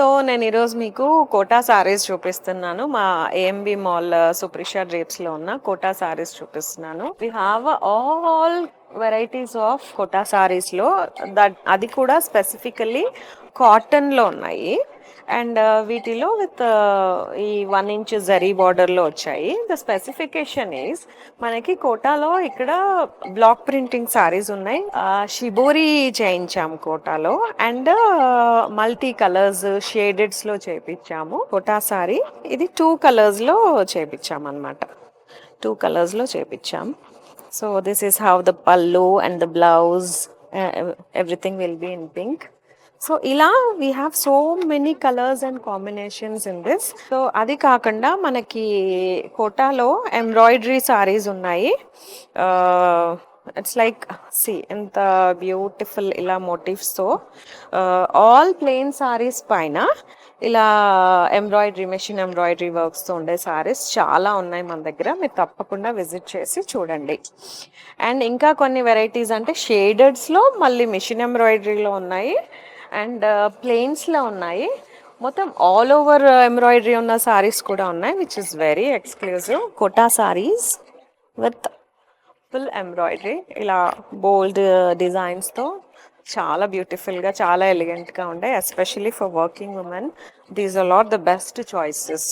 So నేను ఈరోజు మీకు కోటా సారీస్ చూపిస్తున్నాను. మా ఏఎంబి మాల్ సుప్రిషా డ్రేప్స్ లో ఉన్న కోటా సారీస్ చూపిస్తున్నాను. We have all varieties of Kota saris లో అది కూడా స్పెసిఫికల్లీ కాటన్ లో ఉన్నాయి. అండ్ వీటిలో విత్ ఈ 1 ఇంచ్ జరీ బార్డర్ లో వచ్చాయి. ద స్పెసిఫికేషన్ ఈస్ మనకి కోటాలో ఇక్కడ బ్లాక్ ప్రింటింగ్ సారీస్ ఉన్నాయి. షిబోరి చేయించాము కోటాలో. అండ్ మల్టీ కలర్స్ షేడెడ్స్ లో చేపించాము కోటా సారీ. ఇది 2 కలర్స్ లో చేపించాము అనమాట. 2 కలర్స్ లో చేపించాం. So this is how the pallu and the blouse, everything will be in pink. So ఇలా we have so many colours and combinations in this. So అది కాకుండా మనకి కోటాలో ఎంబ్రాయిడరీ సారీస్ ఉన్నాయి. ఇట్స్ లైక్ సి ఎంత బ్యూటిఫుల్ ఇలా మోటివ్స్తో ఆల్ ప్లెయిన్ సారీస్ పైన ఇలా ఎంబ్రాయిడరీ, మెషిన్ ఎంబ్రాయిడరీ వర్క్స్తో ఉండే సారీస్ చాలా ఉన్నాయి మన దగ్గర. మీరు తప్పకుండా విజిట్ చేసి చూడండి. అండ్ ఇంకా కొన్ని వెరైటీస్ అంటే షేడెడ్స్లో మళ్ళీ మెషిన్ ఎంబ్రాయిడరీలో ఉన్నాయి అండ్ ప్లెయిన్స్లో ఉన్నాయి. మొత్తం ఆల్ ఓవర్ ఎంబ్రాయిడరీ ఉన్న సారీస్ కూడా ఉన్నాయి, which is very exclusive. Kota saris with full embroidery ఇలా బోల్డ్ డిజైన్స్తో చాలా బ్యూటిఫుల్గా, చాలా ఎలిగెంట్గా ఉంటాయి. Especially for working women these are all the best choices.